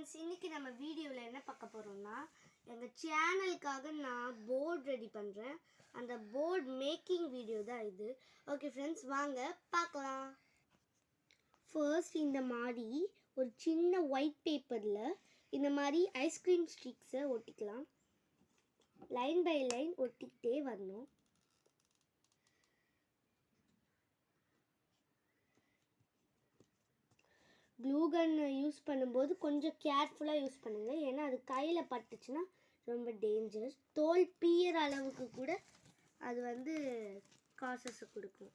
Friends, இன்றைக்கி நம்ம வீடியோவில் என்ன பார்க்க போகிறோம்னா, எங்கள் சேனலுக்காக நான் போர்டு ரெடி பண்ணுறேன். அந்த போர்டு மேக்கிங் வீடியோ தான் இது. ஓகே ஃப்ரெண்ட்ஸ், வாங்க பார்க்கலாம். ஃபர்ஸ்ட் இந்த மாதிரி ஒரு சின்ன ஒயிட் பேப்பரில் இந்த மாதிரி ஐஸ்கிரீம் ஸ்டிக்ஸை ஒட்டிக்கலாம். லைன் பை லைன் ஒட்டிக்கிட்டே வரணும். க்ளூ கன் யூஸ் பண்ணும்போது கொஞ்சம் கேர்ஃபுல்லாக யூஸ் பண்ணுங்கள், ஏன்னா அது கையில் பட்டுச்சுன்னா ரொம்ப டேஞ்சர். தோல் பீயற அளவுக்கு கூட அது காசஸை கொடுக்கும்.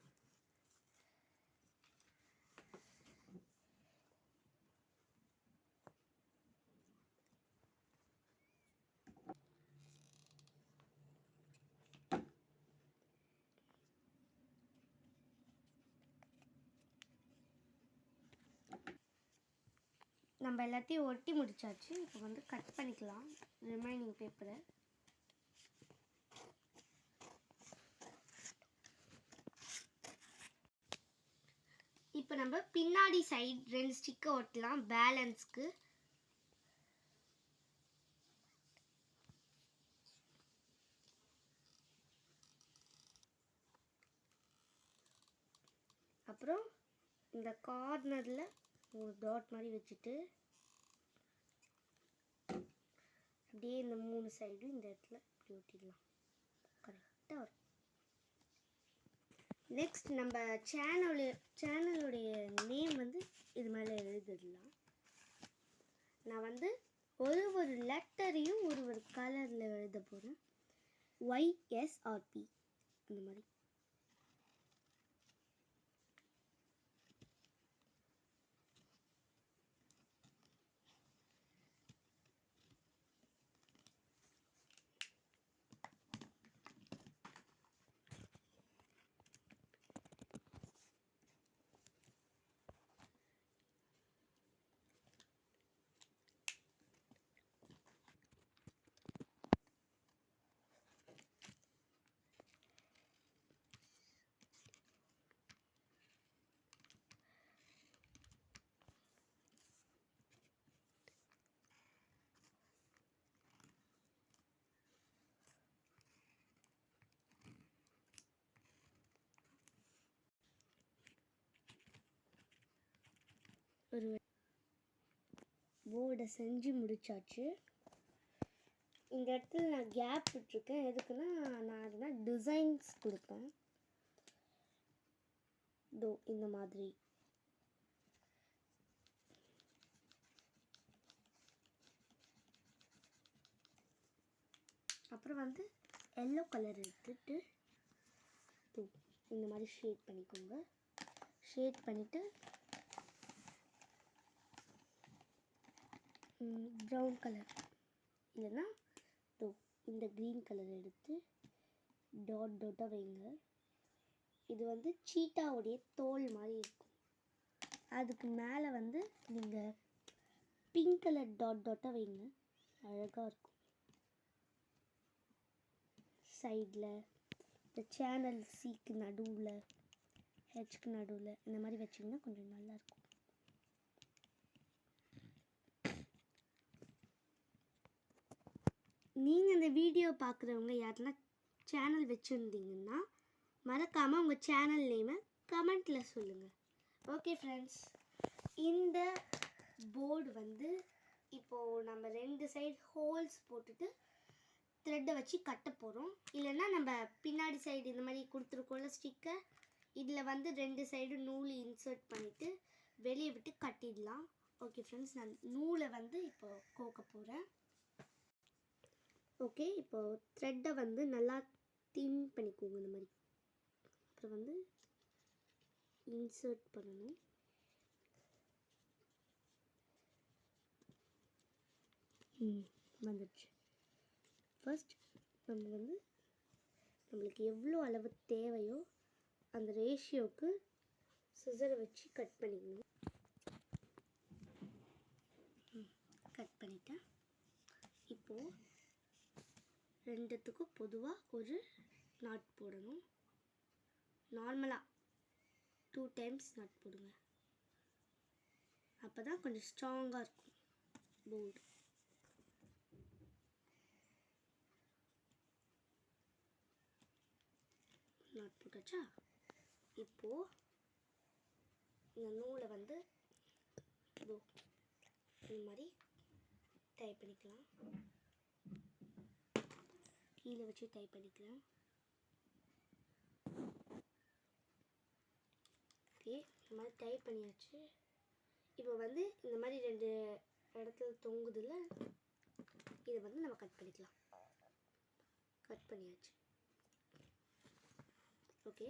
நம்ம எல்லாத்தையும் ஒட்டி முடிச்சாச்சு. இப்போ கட் பண்ணிக்கலாம் ரிமைனிங் பேப்பரை. இப்போ நம்ம பின்னாடி சைடு 2 ஸ்டிக்கை ஒட்டலாம் பேலன்ஸ்க்கு. அப்புறம் இந்த கார்னரில் ஒரு டாட் மாதிரி வச்சுட்டு அப்படியே இந்த 3 சைடும் இந்த இடத்துல இப்படி ஒட்டிடலாம். கரெக்டாக வரும். நெக்ஸ்ட் நம்ம சேனலுடைய நேம் இது மேலே எழுதிடலாம். நான் ஒரு லெட்டரையும் ஒரு கலரில் எழுத போகிறேன். YSRP அந்த மாதிரி. ஒரு போர்டை செஞ்சு முடிச்சாச்சு. இந்த இடத்துல நான் கேப் விட்டுருக்கேன். எதுக்குன்னா நான் அதனால் டிசைன்ஸ் கொடுப்பேன். இந்த மாதிரி அப்புறம் எல்லோ கலர் எடுத்துட்டு இந்த மாதிரி ஷேட் பண்ணிக்கோங்க. ஷேட் பண்ணிவிட்டு ப்ரௌன் கலர் இல்லைன்னா இந்த க்ரீன் கலர் எடுத்து டாட்டாக வைங்க. இது சீட்டாவுடைய தோல் மாதிரி இருக்கும். அதுக்கு மேலே நீங்கள் பிங்க் கலர் டாட்டாக வைங்க. அழகாக இருக்கும். சைடில் இந்த சேனல் சிக்கு நடுவில், ஹெச்க்கு நடுவில் இந்த மாதிரி வச்சிங்கன்னா கொஞ்சம் நல்லாயிருக்கும். நீங்கள் இந்த வீடியோ பார்க்குறவங்க யாருன்னா சேனல் வச்சுருந்தீங்கன்னா மறக்காமல் உங்கள் சேனல் நேமை கமெண்ட்டில் சொல்லுங்கள். ஓகே ஃப்ரெண்ட்ஸ், இந்த போர்டு இப்போது நம்ம 2 சைடு ஹோல்ஸ் போட்டுட்டு த்ரெட்டை வச்சு கட்ட போகிறோம். இல்லைன்னா நம்ம பின்னாடி சைடு இந்த மாதிரி கொடுத்துருக்கோம்ல ஸ்டிக்கர், இதில் 2 சைடு நூல் இன்சர்ட் பண்ணிவிட்டு வெளியே விட்டு கட்டிடலாம். ஓகே ஃப்ரெண்ட்ஸ், நான் நூலை இப்போ கோக்க போகிறேன். ஓகே, இப்போது த்ரெட்டை நல்லா தின் பண்ணிக்கோங்க இந்த மாதிரி. அப்புறம் இன்சர்ட் பண்ணணும். வந்துடுச்சு. ஃபர்ஸ்ட் நம்ம நம்மளுக்கு எவ்வளோ அளவு தேவையோ அந்த ரேஷியோவுக்கு சிசரை வச்சு கட் பண்ணிக்கணும். கட் பண்ணிட்டேன். இப்போது ரெண்டுத்துக்கும் பொதுவாக ஒரு நாட் போடணும். நார்மலாக 2 டைம்ஸ் நாட் போடுங்க. அப்போ தான் கொஞ்சம் ஸ்ட்ராங்காக இருக்கும் போல்டு. நாட் போட்டாச்சா? இப்போது இந்த நூலை வந்து இதோ இந்த மாதிரி டைப் பண்ணிக்கலாம். கீழே வச்சு டைப் பண்ணிக்கலாம். ஓகே, இந்த மாதிரி டைப் பண்ணியாச்சு. இப்போ வந்து இந்த மாதிரி 2 இடத்துல தொங்குதில்ல, இதை வந்து நம்ம கட் பண்ணிக்கலாம். கட் பண்ணியாச்சு. ஓகே,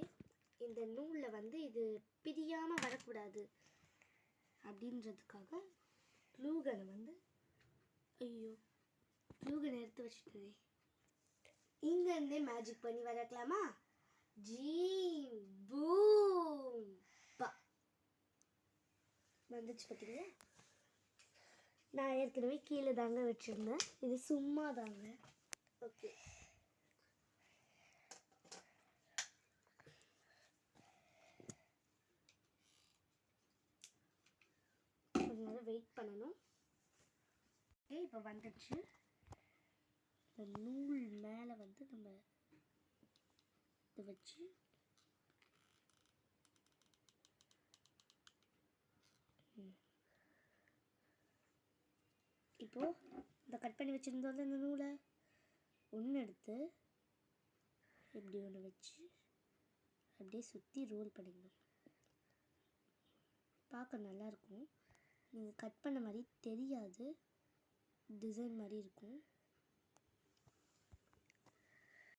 இந்த நூலில் வந்து இது பிரியாமல் வரக்கூடாது அப்படின்றதுக்காக க்ளூகனை வந்து க்ளூகனை எடுத்து வச்சுட்டேன். இங்கேருந்தே மேஜிக் பண்ணி வரக்கலாமா? ஜீம் பூம் பா வந்துச்சு பார்த்தீங்களா? நான் ஏற்கனவே கீழே தாங்க வச்சுருந்தேன், இது சும்மா தாங்க. ஓகே, கொஞ்ச நேரம் வெயிட் பண்ணணும். ஓகே, இப்போ வந்துடுச்சு. இந்த நூல் மேலே வந்து நம்ம இதை வச்சு இப்போது இந்த கட் பண்ணி வச்சுருந்தோம்ல இந்த நூலை ஒன்று எடுத்து இப்படி ஒன்று வச்சு அப்படியே சுற்றி ரோல் பண்ணிக்கணும். பார்க்க நல்லாயிருக்கும். நீங்கள் கட் பண்ண மாதிரி தெரியாது, டிசைன் மாதிரி இருக்கும்.